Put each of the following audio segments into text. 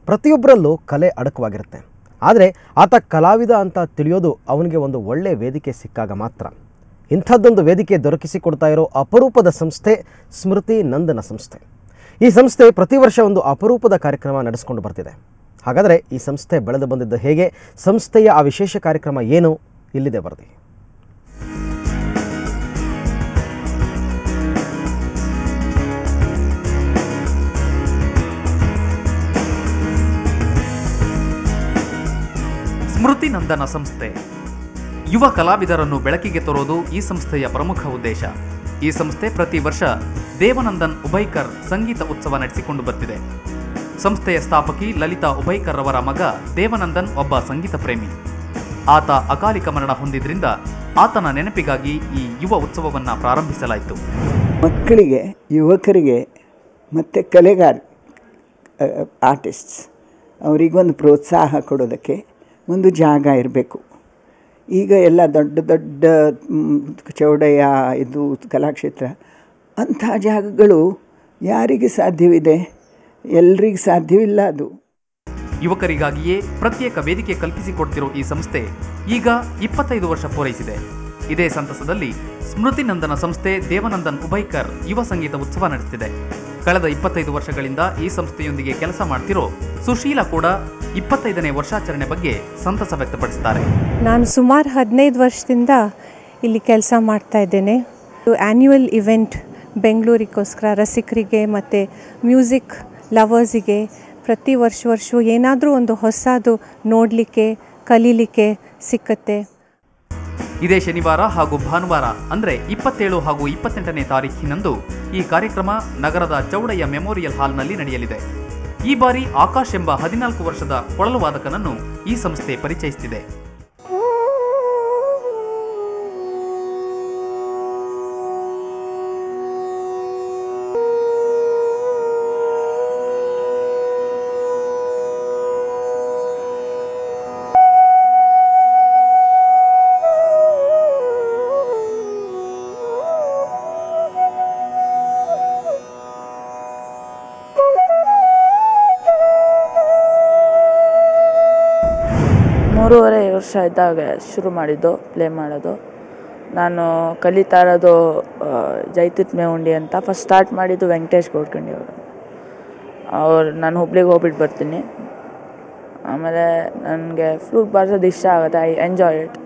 ಪ್ರತಿಯೊಬ್ಬರಲ್ಲೂ ಕಲೆ ಅಡಕವಾಗಿರುತ್ತೆ. ಆದರೆ ಆತ ಕಲಾವಿದ ಅಂತ ತಿಳಿಯೋದು ಅವನಿಗೆ ಒಂದು ಒಳ್ಳೆಯ ವೇದಿಕೆ ಸಿಕ್ಕಾಗ ಮಾತ್ರ. ಇಂಥದ್ದೊಂದು ವೇದಿಕೆ ದೊರಕಿಸಿಕೊಡ್ತಾ ಇರೋ ಅಪರೂಪದ ಸಂಸ್ಥೆ ಸ್ಮೃತಿ ನಂದನ ಸಂಸ್ಥೆ. ಈ ಸಂಸ್ಥೆ ಪ್ರತಿ ವರ್ಷ ಒಂದು ಅಪರೂಪದ ಕಾರ್ಯಕ್ರಮ ನಡೆಸಿಕೊಂಡು ಬರ್ತಿದೆ. ಹಾಗಾದರೆ ಈ ಸಂಸ್ಥೆ ಬೆಳೆದು ಬಂದಿದ್ದು ಹೇಗೆ, ಸಂಸ್ಥೆಯ ಆ ವಿಶೇಷ ಕಾರ್ಯಕ್ರಮ ಏನು, ಇಲ್ಲಿದೆ ವರದಿ. ಸ್ಮೃತಿ ನಂದನ ಸಂಸ್ಥೆ ಯುವ ಕಲಾವಿದರನ್ನು ಬೆಳಕಿಗೆ ತರೋದು ಈ ಸಂಸ್ಥೆಯ ಪ್ರಮುಖ ಉದ್ದೇಶ. ಈ ಸಂಸ್ಥೆ ಪ್ರತಿ ವರ್ಷ ದೇವನಂದನ್ ಉಭಯ್ಕರ್ ಸಂಗೀತ ಉತ್ಸವ ನಡೆಸಿಕೊಂಡು ಬರ್ತಿದೆ. ಸಂಸ್ಥೆಯ ಸ್ಥಾಪಕಿ ಲಲಿತಾ ಉಭಯ್ಕರ್ ಅವರ ಮಗ ದೇವನಂದನ್ ಒಬ್ಬ ಸಂಗೀತ ಪ್ರೇಮಿ. ಆತ ಅಕಾಲಿಕ ಮರಣ ಹೊಂದಿದ್ರಿಂದ ಆತನ ನೆನಪಿಗಾಗಿ ಈ ಯುವ ಉತ್ಸವವನ್ನು ಪ್ರಾರಂಭಿಸಲಾಯಿತು. ಮಕ್ಕಳಿಗೆ, ಯುವಕರಿಗೆ ಮತ್ತು ಕಲೆಗಾರ ಆರ್ಟಿಸ್ಟ್ಸ್ ಅವರಿಗೊಂದು ಪ್ರೋತ್ಸಾಹ ಕೊಡೋದಕ್ಕೆ ಒಂದು ಜಾಗ ಇರಬೇಕು. ಈಗ ಎಲ್ಲ ದೊಡ್ಡ ದೊಡ್ಡ ಚೌಡಯ್ಯ ಇದು ಕಲಾಕ್ಷೇತ್ರ, ಅಂಥ ಜಾಗಗಳು ಯಾರಿಗೆ ಸಾಧ್ಯವಿದೆ? ಎಲ್ರಿಗೂ ಸಾಧ್ಯವಿಲ್ಲ. ಅದು ಯುವಕರಿಗಾಗಿಯೇ ಪ್ರತ್ಯೇಕ ವೇದಿಕೆ ಕಲ್ಪಿಸಿಕೊಡ್ತಿರೋ ಈ ಸಂಸ್ಥೆ ಈಗ 25 ವರ್ಷ ಪೂರೈಸಿದೆ. ಇದೇ ಸಂತಸದಲ್ಲಿ ಸ್ಮೃತಿ ನಂದನ ಸಂಸ್ಥೆ ದೇವನಂದನ್ ಉಭಯ್ಕರ್ ಯುವ ಸಂಗೀತ ಉತ್ಸವ ನಡೆಸುತ್ತಿದೆ. ಕಳೆದ 25 ವರ್ಷಗಳಿಂದ ಈ ಸಂಸ್ಥೆಯೊಂದಿಗೆ ಕೆಲಸ ಮಾಡ್ತಿರೋ ಸುಶೀಲಾ ಕೂಡ 25ನೇ ವರ್ಷಾಚರಣೆ ಬಗ್ಗೆ ಸಂತಸ ವ್ಯಕ್ತಪಡಿಸುತ್ತಾರೆ. ನಾನು ಸುಮಾರು 15 ವರ್ಷದಿಂದ ಇಲ್ಲಿ ಕೆಲಸ ಮಾಡ್ತಾ ಇದ್ದೇನೆ. ಆ್ಯನ್ಯುವಲ್ ಇವೆಂಟ್ ಬೆಂಗಳೂರಿಗೋಸ್ಕರ ರಸಿಕರಿಗೆ ಮತ್ತು ಮ್ಯೂಸಿಕ್ ಲವರ್ಸಿಗೆ ಪ್ರತಿ ವರ್ಷವೂ ಏನಾದರೂ ಒಂದು ಹೊಸದು ನೋಡಲಿಕ್ಕೆ, ಕಲೀಲಿಕ್ಕೆ ಸಿಕ್ಕತ್ತೆ. ಇದೇ ಶನಿವಾರ ಹಾಗೂ ಭಾನುವಾರ ಅಂದರೆ 27 ಹಾಗೂ 28ನೇ ತಾರೀಖಿನಂದು ಈ ಕಾರ್ಯಕ್ರಮ ನಗರದ ಚೌಡಯ್ಯ ಮೆಮೋರಿಯಲ್ ಹಾಲ್ನಲ್ಲಿ ನಡೆಯಲಿದೆ. ಈ ಬಾರಿ ಆಕಾಶ್ ಎಂಬ 14 ವರ್ಷದ ಕೊಳಲು ವಾದಕನನ್ನು ಈ ಸಂಸ್ಥೆ ಪರಿಚಯಿಸುತ್ತಿದೆ. ಮೂರುವರೆ ವರ್ಷ ಇದ್ದಾಗ ಶುರು ಮಾಡಿದ್ದು ಪ್ಲೇ ಮಾಡೋದು. ನಾನು ಕಲಿತಾ ಇರೋದು ಜೈತಿತ್ ಮೇವುಂಡಿ ಅಂತ. ಫಸ್ಟ್ ಸ್ಟಾರ್ಟ್ ಮಾಡಿದ್ದು ವೆಂಕಟೇಶ್ ಗೌಡ್ಕಂಡಿ ಅವರು. ನಾನು ಹುಬ್ಳಿಗೆ ಹೋಗ್ಬಿಟ್ಟು ಬರ್ತೀನಿ. ಆಮೇಲೆ ನನಗೆ ಫ್ಲೂಟ್ ಬಾರಿಸೋದು ಇಷ್ಟ ಆಗುತ್ತೆ. I enjoy it.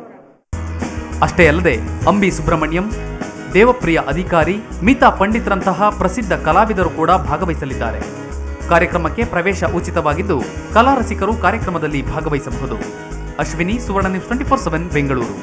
ಅಷ್ಟೇ ಅಲ್ಲದೆ ಅಂಬಿ ಸುಬ್ರಹ್ಮಣ್ಯಂ, ದೇವಪ್ರಿಯ ಅಧಿಕಾರಿ, ಮಿತಾ ಪಂಡಿತ್ರಂತಹ ಪ್ರಸಿದ್ಧ ಕಲಾವಿದರು ಕೂಡ ಭಾಗವಹಿಸಲಿದ್ದಾರೆ. ಕಾರ್ಯಕ್ರಮಕ್ಕೆ ಪ್ರವೇಶ ಉಚಿತವಾಗಿದ್ದು ಕಲಾ ರಸಿಕರು ಕಾರ್ಯಕ್ರಮದಲ್ಲಿ ಭಾಗವಹಿಸಬಹುದು. ಅಶ್ವಿನಿ, ಸುವರ್ಣ ನ್ಯೂಸ್ 24/7 ಬೆಂಗಳೂರು.